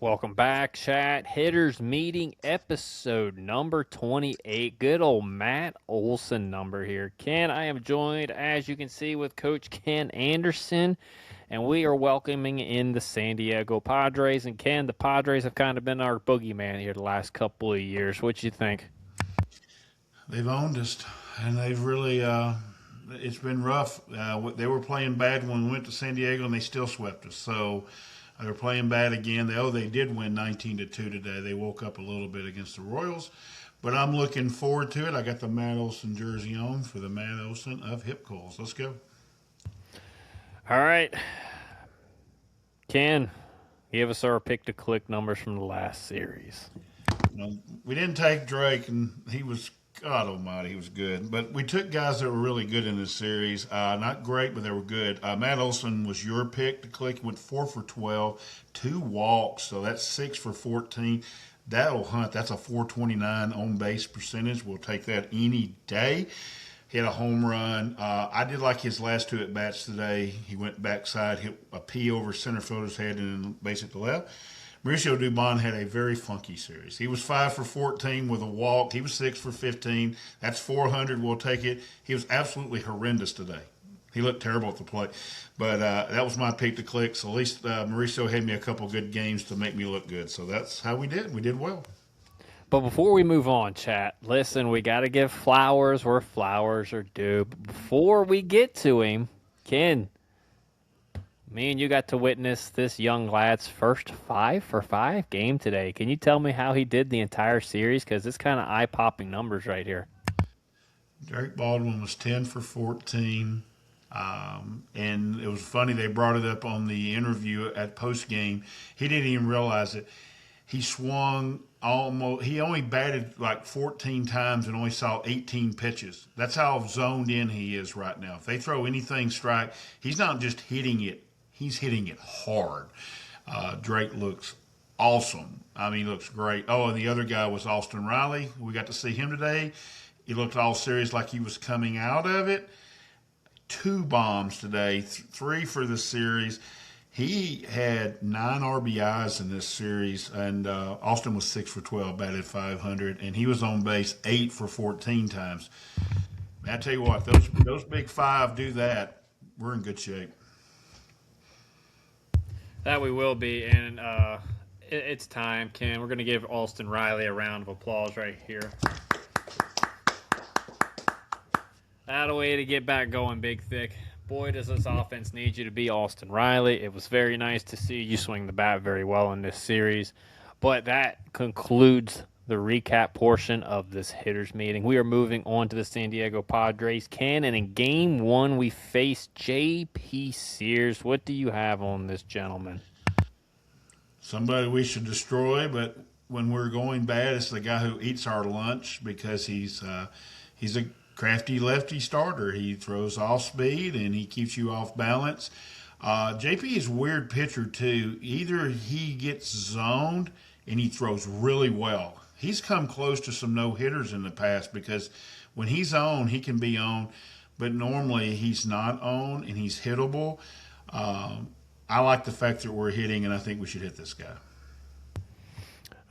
Welcome back, chat. Hitters Meeting episode number 28. Good old Matt Olson number here. Ken, I am joined, as you can see, with Coach Ken Anderson, and we are welcoming in the San Diego Padres. And Ken, the Padres have kind of been our boogeyman here the last couple of years. What you think? They've owned us, and they've really. It's been rough. They were playing bad when we went to San Diego, and they still swept us. So they're playing bad again. They did win 19-2 today. They woke up a little bit against the Royals, but I'm looking forward to it. I got the Matt Olson jersey on for the Matt Olson of Hip Calls. Let's go. All right. Ken, give us our pick to click numbers from the last series. We didn't take Drake, and he was God Almighty, he was good. But we took guys that were really good in this series. Not great, but they were good. Matt Olson was your pick to click. He went 4 for 12, 2 walks, so that's 6 for 14. That'll hunt. That's a 429 on base percentage. We'll take that any day. Hit a home run. I did like his last 2 at bats today. He went backside, hit a P over center fielder's head and base at the left. Mauricio Dubon had a very funky series. He was 5 for 14 with a walk. He was 6 for 15. That's 400. We'll take it. He was absolutely horrendous today. He looked terrible at the plate. But that was my pick to click. So at least Mauricio had me a couple good games to make me look good. So that's how we did. We did well. But before we move on, chat, listen, we got to give flowers where flowers are due. But before we get to him, Ken, me and you got to witness this young lad's first 5 for 5 game today. Can you tell me how he did the entire series? Because it's kind of eye-popping numbers right here. Derek Baldwin was 10 for 14. And it was funny, they brought it up on the interview at post-game. He didn't even realize it. He swung he only batted like 14 times and only saw 18 pitches. That's how zoned in he is right now. If they throw anything strike, he's not just hitting it. He's hitting it hard. Drake looks awesome. I mean, he looks great. Oh, and the other guy was Austin Riley. We got to see him today. He looked all serious like he was coming out of it. 2 bombs today, 3 for the series. He had 9 RBIs in this series, and Austin was 6 for 12, batted 500, and he was on base 8 for 14 times. I tell you what, those big 5 do that, we're in good shape. That we will be, and it's time, Ken. We're going to give Austin Riley a round of applause right here. That a way to get back going, Big Thick. Boy, does this offense need you to be Austin Riley. It was very nice to see you swing the bat very well in this series. But that concludes the recap portion of this hitters meeting. We are moving on to the San Diego Padres. Ken, and in game 1, we faced J.P. Sears. What do you have on this gentleman? Somebody we should destroy, but when we're going bad, it's the guy who eats our lunch because he's a crafty lefty starter. He throws off speed and he keeps you off balance. JP is a weird pitcher too. Either he gets zoned and he throws really well. He's come close to some no-hitters in the past because when he's on, he can be on, but normally he's not on and he's hittable. I like the fact that we're hitting, and I think we should hit this guy.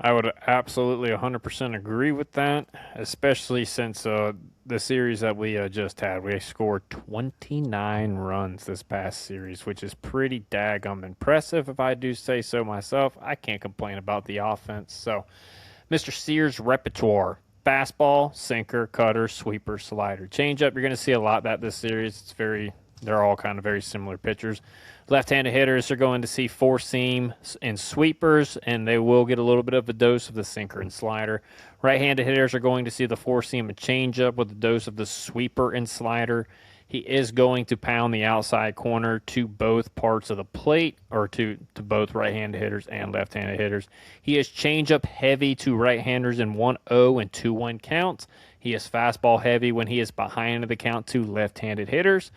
I would absolutely 100% agree with that, especially since the series that we just had. We scored 29 runs this past series, which is pretty daggum impressive if I do say so myself. I can't complain about the offense. So, Mr. Sears' repertoire: fastball, sinker, cutter, sweeper, slider. Changeup, you're going to see a lot of that this series. They're all kind of very similar pitchers. Left-handed hitters are going to see four-seam and sweepers, and they will get a little bit of a dose of the sinker and slider. Right-handed hitters are going to see the four-seam and changeup with a dose of the sweeper and slider. He is going to pound the outside corner to both parts of the plate, or to both right-handed hitters and left-handed hitters. He is changeup heavy to right-handers in 1-0 and 2-1 counts. He is fastball heavy when he is behind the count to left-handed hitters.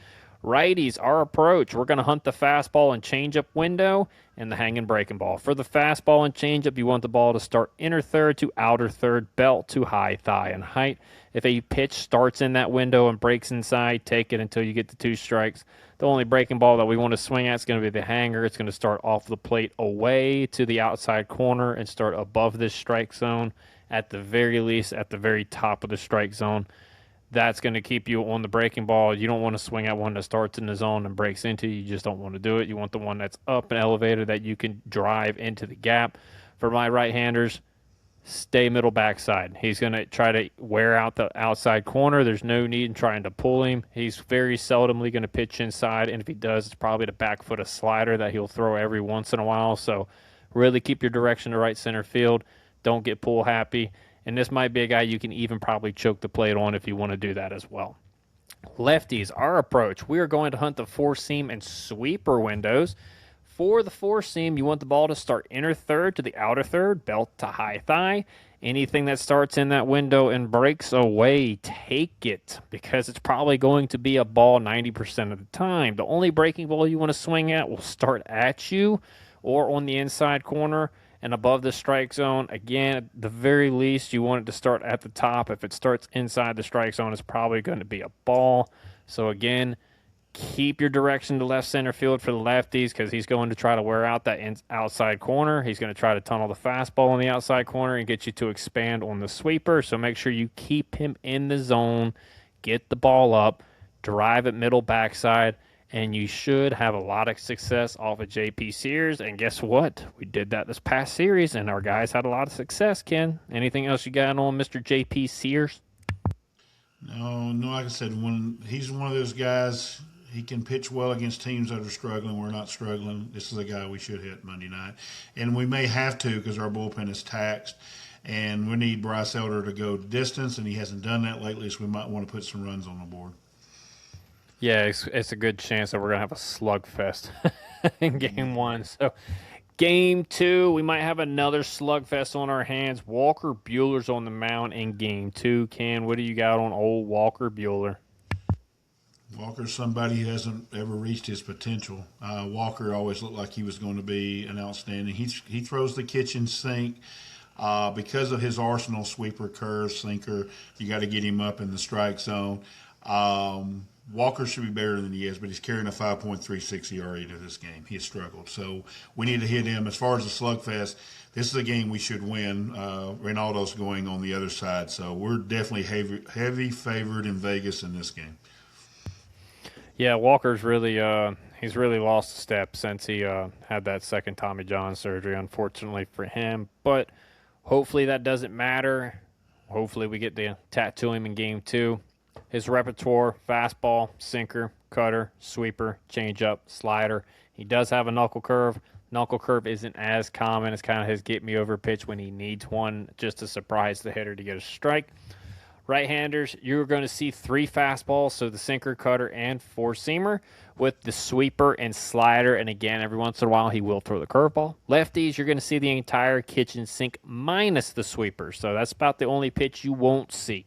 Righties, our approach, we're going to hunt the fastball and changeup window and the hanging breaking ball. For the fastball and changeup, you want the ball to start inner third to outer third, belt to high thigh and height. If a pitch starts in that window and breaks inside, take it until you get to 2 strikes. The only breaking ball that we want to swing at is going to be the hanger. It's going to start off the plate away to the outside corner and start above this strike zone, at the very least at the very top of the strike zone. That's going to keep you on the breaking ball. You don't want to swing at one that starts in the zone and breaks into you. You just don't want to do it. You want the one that's up and elevated that you can drive into the gap. For my right-handers, stay middle backside. He's going to try to wear out the outside corner. There's no need in trying to pull him. He's very seldomly going to pitch inside, and if he does, it's probably the back foot a slider that he'll throw every once in a while. So really keep your direction to right center field. Don't get pull happy. And this might be a guy you can even probably choke the plate on if you want to do that as well. Lefties, our approach, we are going to hunt the four seam and sweeper windows. For the four seam, you want the ball to start inner third to the outer third, belt to high thigh. Anything that starts in that window and breaks away, take it, because it's probably going to be a ball 90% of the time. The only breaking ball you want to swing at will start at you or on the inside corner and above the strike zone. Again, at the very least, you want it to start at the top. If it starts inside the strike zone, it's probably going to be a ball. So again, keep your direction to left center field for the lefties, because he's going to try to wear out that outside corner. He's going to try to tunnel the fastball on the outside corner and get you to expand on the sweeper. So make sure you keep him in the zone, get the ball up, drive it middle backside, and you should have a lot of success off of J.P. Sears. And guess what? We did that this past series, and our guys had a lot of success, Ken. Anything else you got on Mr. J.P. Sears? No. Like I said, when he's one of those guys, he can pitch well against teams that are struggling. We're not struggling. This is a guy we should hit Monday night, and we may have to because our bullpen is taxed, and we need Bryce Elder to go distance, and he hasn't done that lately, so we might want to put some runs on the board. Yeah, it's a good chance that we're going to have a slugfest in game one. So, game two, we might have another slugfest on our hands. Walker Bueller's on the mound in game two. Ken, what do you got on old Walker Bueller? Walker's somebody who hasn't ever reached his potential. Walker always looked like he was going to be an outstanding. He throws the kitchen sink. Because of his arsenal, sweeper, curve, sinker, you got to get him up in the strike zone. Walker should be better than he is, but he's carrying a 5.36 ERA to this game. He has struggled. So we need to hit him. As far as the slugfest, this is a game we should win. Ronaldo's going on the other side. So we're definitely heavy favored in Vegas in this game. Yeah, Walker's really he's really lost a step since he had that second Tommy John surgery, unfortunately for him. But hopefully that doesn't matter. Hopefully we get to tattoo him in game two. His repertoire: fastball, sinker, cutter, sweeper, changeup, slider. He does have a knuckle curve. Knuckle curve isn't as common. It's kind of his get-me-over pitch when he needs one, just to surprise the hitter to get a strike. Right-handers, you're going to see 3 fastballs, so the sinker, cutter, and four-seamer, with the sweeper and slider, and again, every once in a while, he will throw the curveball. Lefties, you're going to see the entire kitchen sink minus the sweeper, so that's about the only pitch you won't see.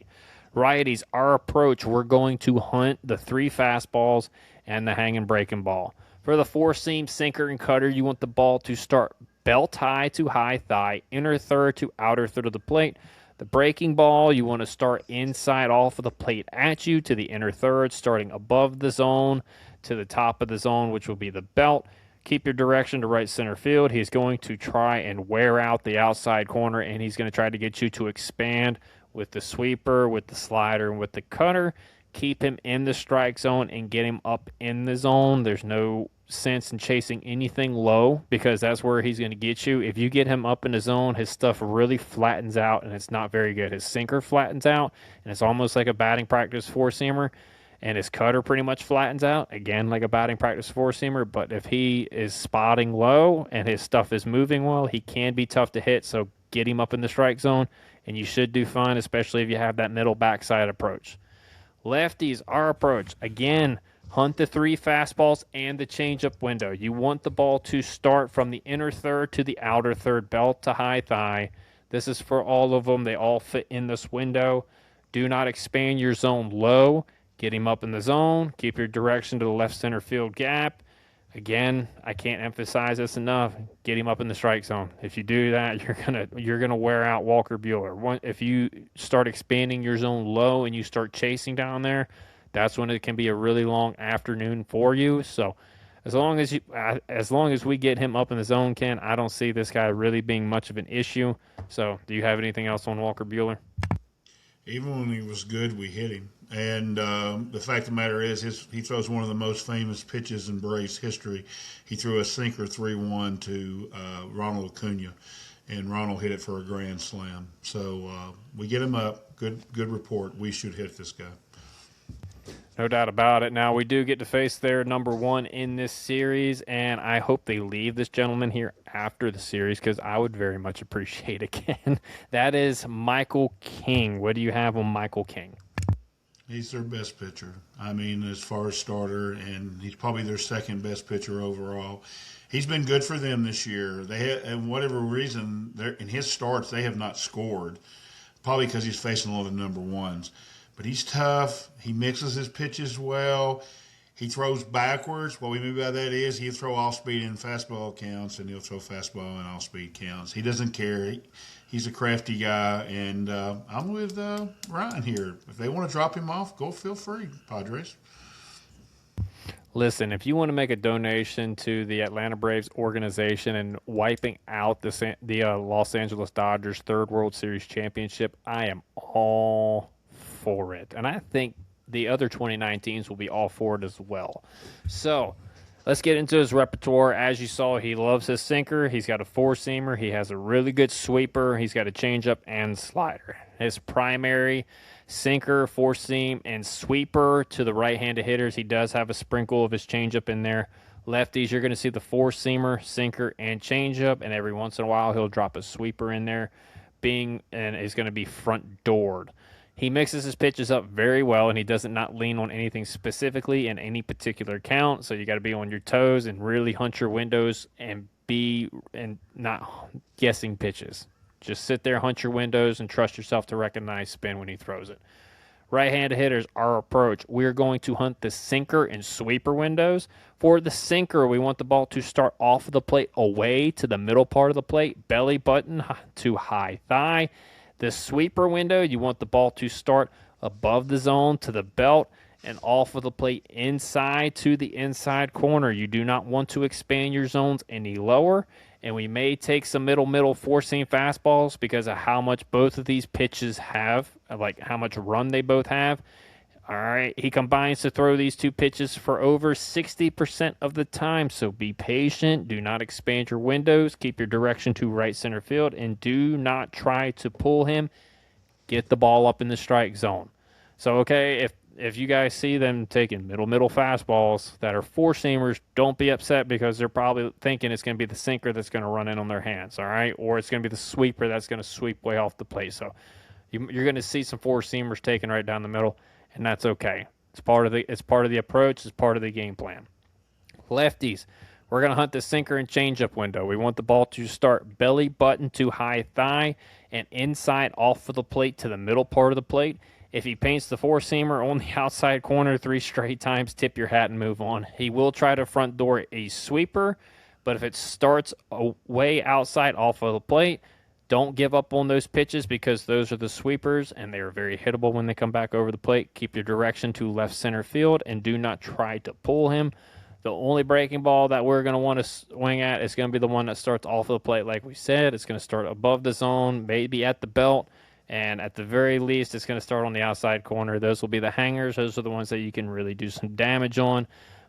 Righties, our approach, we're going to hunt the 3 fastballs and the hanging breaking ball. For the four-seam, sinker, and cutter, you want the ball to start belt high to high thigh, inner third to outer third of the plate. The breaking ball, you want to start inside off of the plate at you to the inner third, starting above the zone to the top of the zone, which will be the belt. Keep your direction to right center field. He's going to try and wear out the outside corner, and he's going to try to get you to expand with the sweeper, with the slider, and with the cutter. Keep him in the strike zone and get him up in the zone. There's no sense in chasing anything low, because that's where he's going to get you. If you get him up in the zone, his stuff really flattens out, and it's not very good. His sinker flattens out, and it's almost like a batting practice four-seamer, and his cutter pretty much flattens out, again, like a batting practice four-seamer. But if he is spotting low and his stuff is moving well, he can be tough to hit, so get him up in the strike zone, and you should do fine, especially if you have that middle backside approach. Lefties, our approach, again, hunt the 3 fastballs and the changeup window. You want the ball to start from the inner third to the outer third, belt to high thigh. This is for all of them. They all fit in this window. Do not expand your zone low. Get him up in the zone. Keep your direction to the left center field gap. Again, I can't emphasize this enough. Get him up in the strike zone. If you do that, you're gonna wear out Walker Buehler. If you start expanding your zone low and you start chasing down there, that's when it can be a really long afternoon for you. So, as long as we get him up in the zone, Ken, I don't see this guy really being much of an issue. So, do you have anything else on Walker Buehler? Even when he was good, we hit him. And the fact of the matter is, he throws one of the most famous pitches in Braves history. He threw a sinker 3-1 to Ronald Acuna, and Ronald hit it for a grand slam. So we get him up. Good report. We should hit this guy. No doubt about it. Now, we do get to face their number one in this series, and I hope they leave this gentleman here after the series because I would very much appreciate it, Ken. That is Michael King. What do you have on Michael King? He's their best pitcher. I mean, as far as starter, and he's probably their second best pitcher overall. He's been good for them this year. And whatever reason, in his starts, they have not scored, probably because he's facing a lot of number ones. But he's tough. He mixes his pitches well. He throws backwards. What we mean by that is he'll throw off speed in fastball counts, and he'll throw fastball in off speed counts. He doesn't care. He's a crafty guy, and I'm with Ryan here. If they want to drop him off, go feel free, Padres. Listen, if you want to make a donation to the Atlanta Braves organization and wiping out the Los Angeles Dodgers third World Series championship, I am all for it. And I think the other 2019s will be all for it as well. So let's get into his repertoire. As you saw, he loves his sinker. He's got a four-seamer. He has a really good sweeper. He's got a changeup and slider. His primary sinker, four-seam, and sweeper to the right-handed hitters. He does have a sprinkle of his changeup in there. Lefties, you're going to see the four-seamer, sinker, and changeup, and every once in a while he'll drop a sweeper in there, and is going to be front-doored. He mixes his pitches up very well, and he doesn't not lean on anything specifically in any particular count. So you got to be on your toes and really hunt your windows and not guessing pitches. Just sit there, hunt your windows, and trust yourself to recognize spin when he throws it. Right-handed hitters, our approach, we're going to hunt the sinker and sweeper windows. For the sinker, we want the ball to start off of the plate away to the middle part of the plate, belly button to high thigh. The sweeper window, you want the ball to start above the zone to the belt and off of the plate inside to the inside corner. You do not want to expand your zones any lower. And we may take some middle four-seam fastballs because of how much both of these pitches have, like how much run they both have. All right, he combines to throw these two pitches for over 60% of the time, so be patient. Do not expand your windows. Keep your direction to right center field, and do not try to pull him. Get the ball up in the strike zone. So, okay, if you guys see them taking middle fastballs that are four-seamers, don't be upset because they're probably thinking it's going to be the sinker that's going to run in on their hands, all right? Or it's going to be the sweeper that's going to sweep way off the plate. So you're going to see some four-seamers taken right down the middle, and that's okay. It's part of the approach. It's part of the game plan. Lefties, we're going to hunt the sinker and changeup window. We want the ball to start belly button to high thigh and inside off of the plate to the middle part of the plate. If he paints the four-seamer on the outside corner 3 straight times, tip your hat and move on. He will try to front door a sweeper, but if it starts way outside off of the plate, don't give up on those pitches because those are the sweepers, and they are very hittable when they come back over the plate. Keep your direction to left center field, and do not try to pull him. The only breaking ball that we're going to want to swing at is going to be the one that starts off of the plate. Like we said, it's going to start above the zone, maybe at the belt, and at the very least, it's going to start on the outside corner. Those will be the hangers. Those are the ones that you can really do some damage on.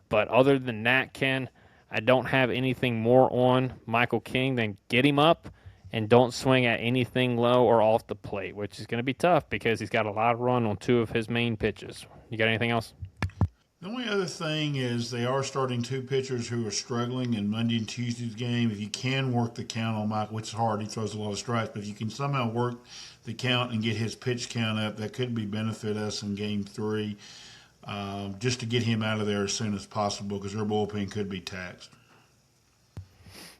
But other than that, Ken, I don't have anything more on Michael King than get him up and don't swing at anything low or off the plate, which is going to be tough because he's got a lot of run on 2 of his main pitches. You got anything else? The only other thing is they are starting 2 pitchers who are struggling in Monday and Tuesday's game. If you can work the count on Mike, which is hard, he throws a lot of strikes, but if you can somehow work the count and get his pitch count up, that could benefit us in Game 3, just to get him out of there as soon as possible because their bullpen could be taxed.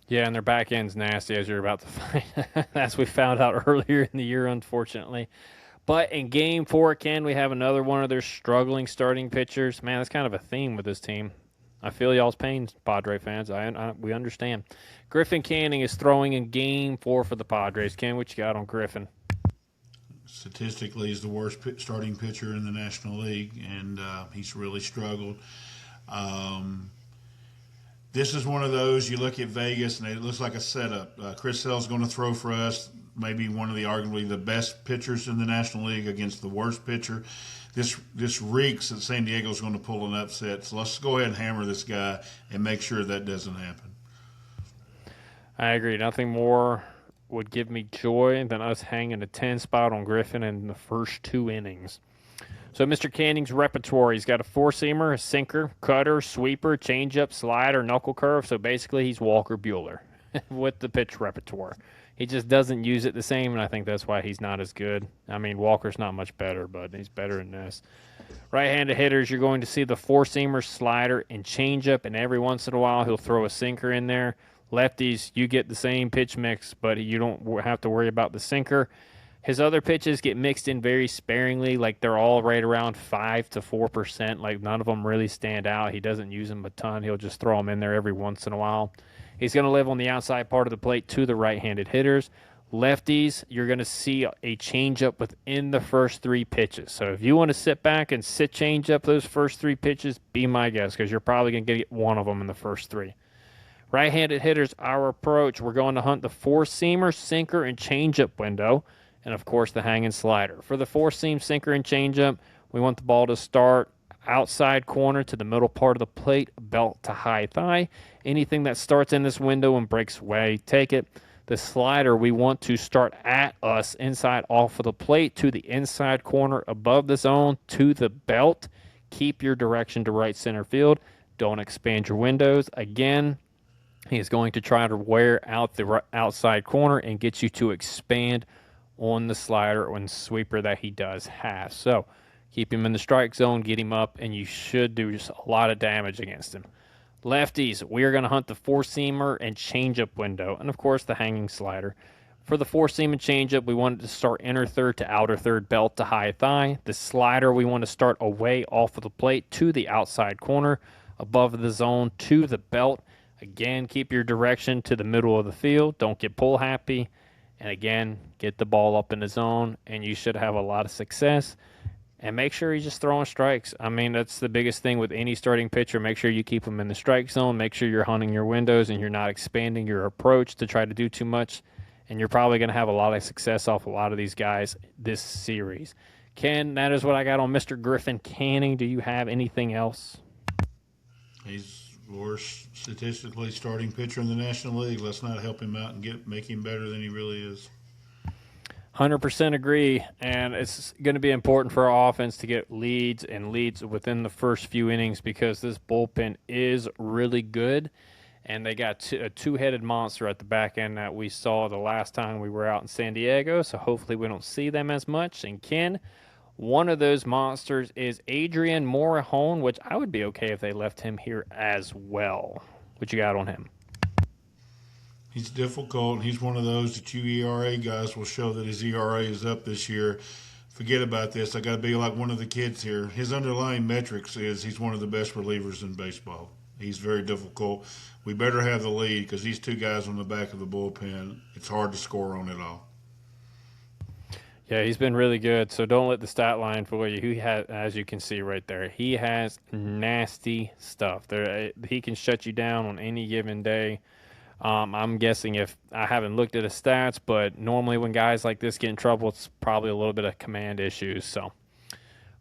Yeah, and their back end's nasty, as you're about to find, as we found out earlier in the year, unfortunately. But in game 4, Ken, we have another one of their struggling starting pitchers. Man, that's kind of a theme with this team. I feel y'all's pain, Padre fans. We understand. Griffin Canning is throwing in game 4 for the Padres. Ken, what you got on Griffin? Statistically, he's the worst starting pitcher in the National League, and he's really struggled. Um, this is one of those you look at Vegas, and it looks like a setup. Chris Sale's going to throw for us, maybe one of the arguably the best pitchers in the National League against the worst pitcher. This reeks that San Diego's going to pull an upset. So let's go ahead and hammer this guy and make sure that doesn't happen. I agree. Nothing more would give me joy than us hanging a 10 spot on Griffin in the first 2 innings. So Mr. Canning's repertoire, he's got a four-seamer, a sinker, cutter, sweeper, changeup, slider, knuckle curve. So basically he's Walker Buehler with the pitch repertoire. He just doesn't use it the same, and I think that's why he's not as good. I mean, Walker's not much better, but he's better than this. Right-handed hitters, you're going to see the four-seamer, slider, and changeup, and every once in a while he'll throw a sinker in there. Lefties, you get the same pitch mix, but you don't have to worry about the sinker. His other pitches get mixed in very sparingly, like they're all right around 5 to 4%. Like none of them really stand out. He doesn't use them a ton. He'll just throw them in there every once in a while. He's going to live on the outside part of the plate to the right-handed hitters. Lefties, you're going to see a changeup within the first 3 pitches. So if you want to sit back and sit changeup those first 3 pitches, be my guest, because you're probably going to get one of them in the first 3. Right-handed hitters, our approach, we're going to hunt the four-seamer, sinker, and changeup window, and, of course, the hanging slider. For the four-seam, sinker, and changeup, we want the ball to start outside corner to the middle part of the plate, belt to high thigh. Anything that starts in this window and breaks away, take it. The slider, we want to start at us inside off of the plate to the inside corner above the zone to the belt. Keep your direction to right center field. Don't expand your windows. Again, he is going to try to wear out the outside corner and get you to expand on the slider or the sweeper that he does have. So keep him in the strike zone, get him up, and you should do just a lot of damage against him. Lefties, we are going to hunt the four-seamer and changeup window, and, of course, the hanging slider. For the four-seam and changeup, we want it to start inner third to outer third, belt to high thigh. The slider, we want to start away off of the plate to the outside corner, above the zone to the belt. Again, keep your direction to the middle of the field. Don't get pull happy. And again, get the ball up in the zone, and you should have a lot of success. And make sure you're just throwing strikes. I mean, that's the biggest thing with any starting pitcher. Make sure you keep them in the strike zone. Make sure you're hunting your windows and you're not expanding your approach to try to do too much. And you're probably going to have a lot of success off a lot of these guys this series. Ken, that is what I got on Mr. Griffin Canning. Do you have anything else? He's worst statistically starting pitcher in the National League. Let's not help him out and make him better than he really is. 100% agree, and it's going to be important for our offense to get leads within the first few innings because this bullpen is really good, and they got a two-headed monster at the back end that we saw the last time we were out in San Diego, so hopefully we don't see them as much. And Ken, one of those monsters is Adrian Morejon, which I would be okay if they left him here as well. What you got on him? He's difficult. He's one of those that you ERA guys will show that his ERA is up this year. Forget about this. I got to be like one of the kids here. His underlying metrics is he's one of the best relievers in baseball. He's very difficult. We better have the lead because these two guys on the back of the bullpen, it's hard to score on it all. Yeah, he's been really good, so don't let the stat line fool you. He has, as you can see right there, he has nasty stuff. He can shut you down on any given day. I'm guessing if I haven't looked at his stats, but normally when guys like this get in trouble, it's probably a little bit of command issues. So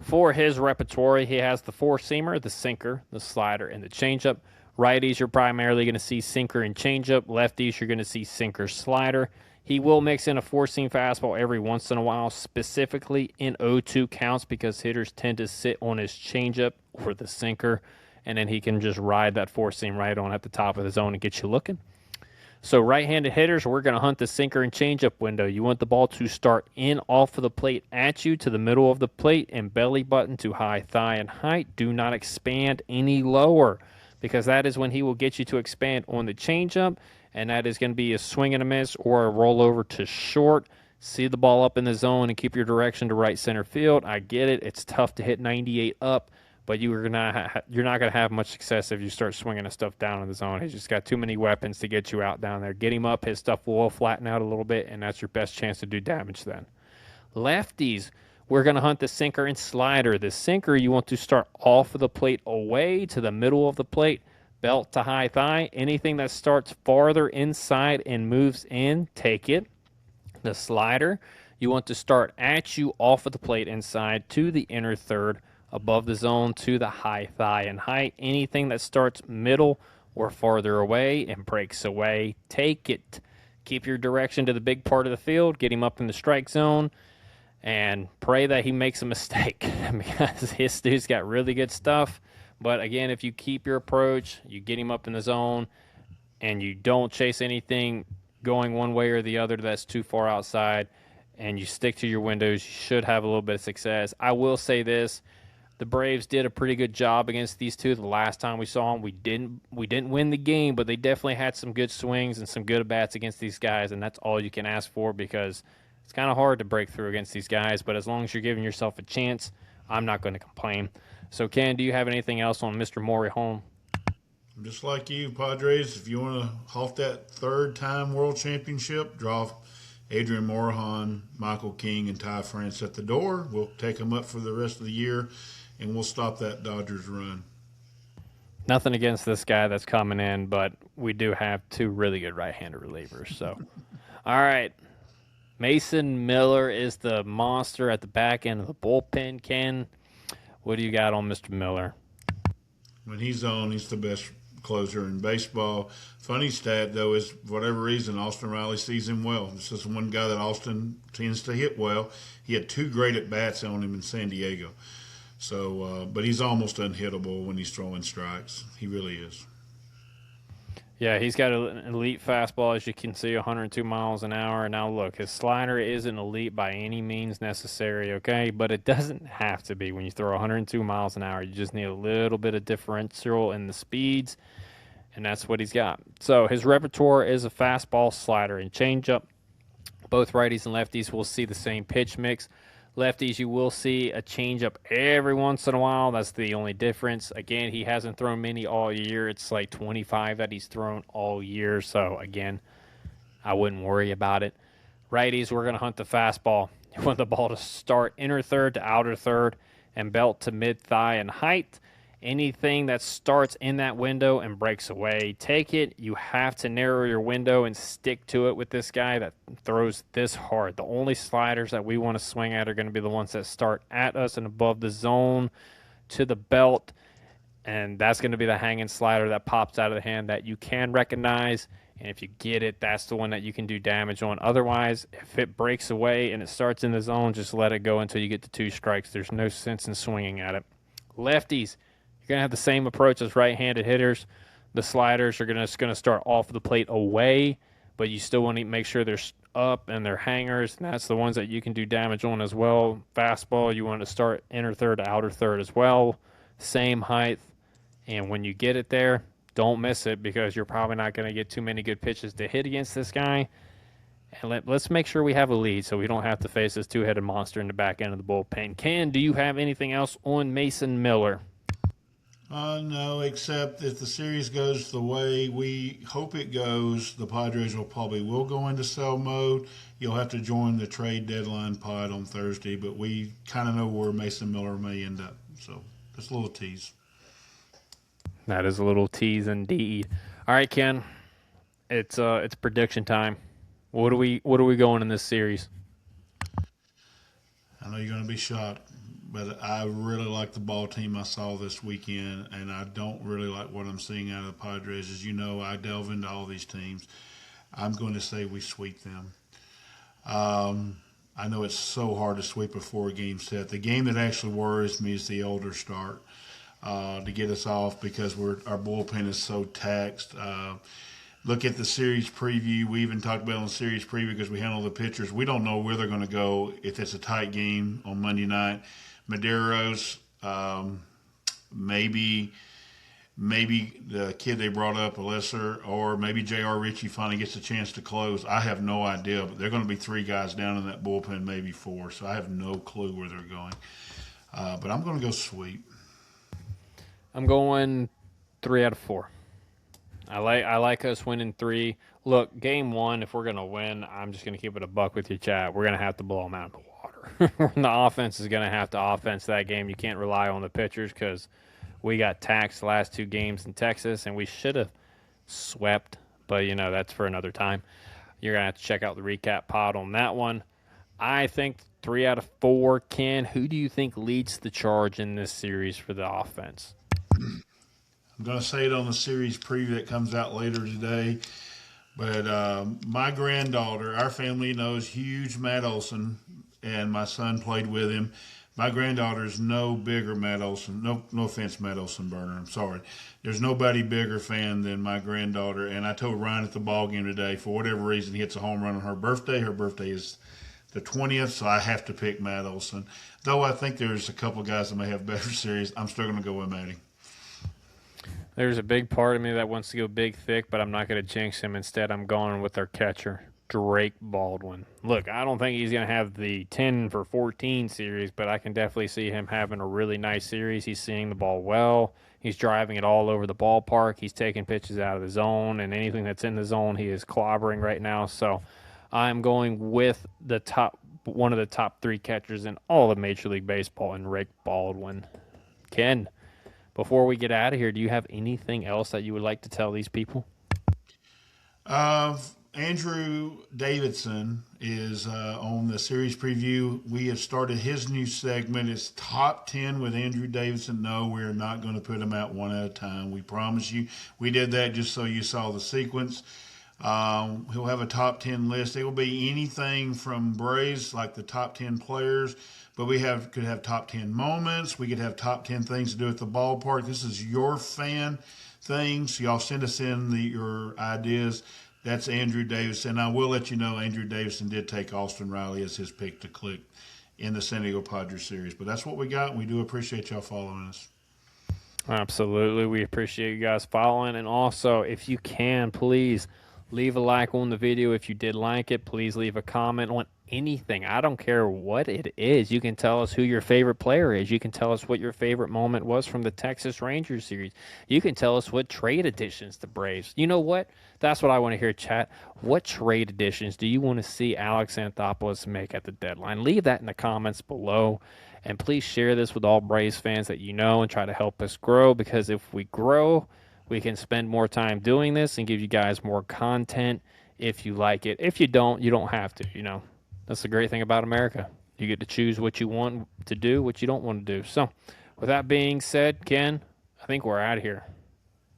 for his repertoire, he has the four-seamer, the sinker, the slider, and the changeup. Righties, you're primarily going to see sinker and changeup. Lefties, you're going to see sinker, slider. He will mix in a four-seam fastball every once in a while, specifically in 0-2 counts because hitters tend to sit on his changeup or the sinker, and then he can just ride that four-seam right on at the top of the zone and get you looking. So right-handed hitters, we're going to hunt the sinker and changeup window. You want the ball to start in off of the plate at you to the middle of the plate and belly button to high thigh and height. Do not expand any lower because that is when he will get you to expand on the changeup, and that is going to be a swing and a miss or a rollover to short. see the ball up in the zone and keep your direction to right center field. I get it. It's tough to hit 98 up, but you're not going to have much success if you start swinging the stuff down in the zone. He's just got too many weapons to get you out down there. Get him up. His stuff will flatten out a little bit, and that's your best chance to do damage then. Lefties, we're going to hunt the sinker and slider. The sinker, you want to start off of the plate away to the middle of the plate, belt to high thigh. Anything that starts farther inside and moves in, take it. The slider, you want to start at you off of the plate inside to the inner third, above the zone to the high thigh and height. Anything that starts middle or farther away and breaks away, take it. Keep your direction to the big part of the field, get him up in the strike zone, and pray that he makes a mistake because his dude's got really good stuff. But again, if you keep your approach, you get him up in the zone, and you don't chase anything going one way or the other that's too far outside, and you stick to your windows, you should have a little bit of success. I will say this. The Braves did a pretty good job against these two the last time we saw them. We didn't win the game, but they definitely had some good swings and some good at-bats against these guys, and that's all you can ask for because it's kind of hard to break through against these guys, but as long as you're giving yourself a chance, I'm not going to complain. So, Ken, do you have anything else on Mr. Maury Home? Just like you, Padres, if you want to halt that third-time world championship, draw Adrian Morejon, Michael King, and Ty France at the door. We'll take them up for the rest of the year, and we'll stop that Dodgers run. Nothing against this guy that's coming in, but we do have two really good right-handed relievers. So, all right. Mason Miller is the monster at the back end of the bullpen, Ken. What do you got on Mr. Miller? When he's on, he's the best closer in baseball. Funny stat, though, is for whatever reason, Austin Riley sees him well. This is one guy that Austin tends to hit well. He had two great at-bats on him in San Diego. So, but he's almost unhittable when he's throwing strikes. He really is. Yeah, he's got an elite fastball, as you can see, 102 miles an hour. Now, look, his slider isn't elite by any means necessary, okay? But it doesn't have to be when you throw 102 miles an hour. You just need a little bit of differential in the speeds, and that's what he's got. So his repertoire is a fastball, slider, and changeup. Both righties and lefties will see the same pitch mix. Lefties, you will see a changeup every once in a while. That's the only difference. Again, he hasn't thrown many all year. It's like 25 that he's thrown all year. So, again, I wouldn't worry about it. Righties, we're going to hunt the fastball. You want the ball to start inner third to outer third and belt to mid-thigh and height. Anything that starts in that window and breaks away, take it. You have to narrow your window and stick to it with this guy that throws this hard. The only sliders that we want to swing at are going to be the ones that start at us and above the zone to the belt, and that's going to be the hanging slider that pops out of the hand that you can recognize, and if you get it, that's the one that you can do damage on. Otherwise, if it breaks away and it starts in the zone, just let it go until you get to two strikes. There's no sense in swinging at it. Lefties, you're going to have the same approach as right-handed hitters. The sliders are going to start off the plate away, but you still want to make sure they're up and they're hangers, and that's the ones that you can do damage on as well. Fastball, you want to start inner third to outer third as well. Same height, and when you get it there, don't miss it because you're probably not going to get too many good pitches to hit against this guy. And let's make sure we have a lead so we don't have to face this two-headed monster in the back end of the bullpen. Ken, do you have anything else on Mason Miller? No, except if the series goes the way we hope it goes, the Padres will go into sell mode. You'll have to join the trade deadline pod on Thursday, but we kind of know where Mason Miller may end up. So just a little tease. That is a little tease indeed. All right, Ken, it's prediction time. What are we going in this series? I know you're going to be shocked, but I really like the ball team I saw this weekend, and I don't really like what I'm seeing out of the Padres. As you know, I delve into all these teams. I'm going to say we sweep them. I know it's so hard to sweep a four-game set. The game that actually worries me is the older start to get us off because our bullpen is so taxed. Look at the series preview. We even talked about it on the series preview because we handle the pitchers. We don't know where they're going to go if it's a tight game on Monday night. Medeiros, maybe maybe the kid they brought up, Alyssa, or maybe J.R. Ritchie finally gets a chance to close. I have no idea, but they're going to be 3 guys down in that bullpen, maybe 4. So I have no clue where they're going. But I'm going to go sweep. I'm going 3 out of 4. I like us winning 3. Look, game 1, if we're gonna win, I'm just gonna keep it a buck with you, chat. We're gonna have to blow them out of the water. The offense is gonna have to offense that game. You can't rely on the pitchers because we got taxed the last 2 games in Texas, and we should have swept. But that's for another time. You're gonna have to check out the recap pod on that one. I think 3 out of 4. Ken, who do you think leads the charge in this series for the offense? I'm going to say it on the series preview that comes out later today. But my granddaughter, our family knows huge Matt Olson, and my son played with him. My granddaughter is no bigger Matt Olson. No offense, Matt Olson burner. I'm sorry. There's nobody bigger fan than my granddaughter. And I told Ryan at the ball game today, for whatever reason, he hits a home run on her birthday. Her birthday is the 20th, so I have to pick Matt Olson. Though I think there's a couple guys that may have better series, I'm still going to go with Matty. There's a big part of me that wants to go big, thick, but I'm not going to jinx him. Instead, I'm going with our catcher, Drake Baldwin. Look, I don't think he's going to have the 10 for 14 series, but I can definitely see him having a really nice series. He's seeing the ball well. He's driving it all over the ballpark. He's taking pitches out of the zone, and anything that's in the zone, he is clobbering right now. So I'm going with one of the top 3 catchers in all of Major League Baseball, and Drake Baldwin. Ken, before we get out of here, do you have anything else that you would like to tell these people? Andrew Davidson is on the series preview. We have started his new segment. It's Top 10 with Andrew Davidson. No, we're not going to put them out one at a time. We promise you. We did that just so you saw the sequence. He'll have a top 10 list. It will be anything from Braves, like the top 10 players, but we could have top 10 moments. We could have top 10 things to do at the ballpark. This is your fan thing, so y'all send us in your ideas. That's Andrew Davison. I will let you know Andrew Davison did take Austin Riley as his pick to click in the San Diego Padres series. But that's what we got, and we do appreciate y'all following us. Absolutely. We appreciate you guys following. And also, if you can, please leave a like on the video. If you did like it, please leave a comment on anything. I don't care what it is. You can tell us who your favorite player is. You can tell us what your favorite moment was from the Texas Rangers series. You can tell us what trade additions to Braves. You know what? That's what I want to hear, chat. What trade additions do you want to see Alex Anthopoulos make at the deadline? Leave that in the comments below. And please share this with all Braves fans that you know and try to help us grow, because if we grow, we can spend more time doing this and give you guys more content if you like it. If you don't, you don't have to, That's the great thing about America. You get to choose what you want to do, what you don't want to do. So, with that being said, Ken, I think we're out of here.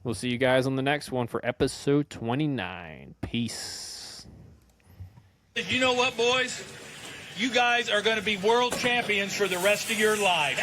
We'll see you guys on the next one for episode 29. Peace. You know what, boys? You guys are going to be world champions for the rest of your life.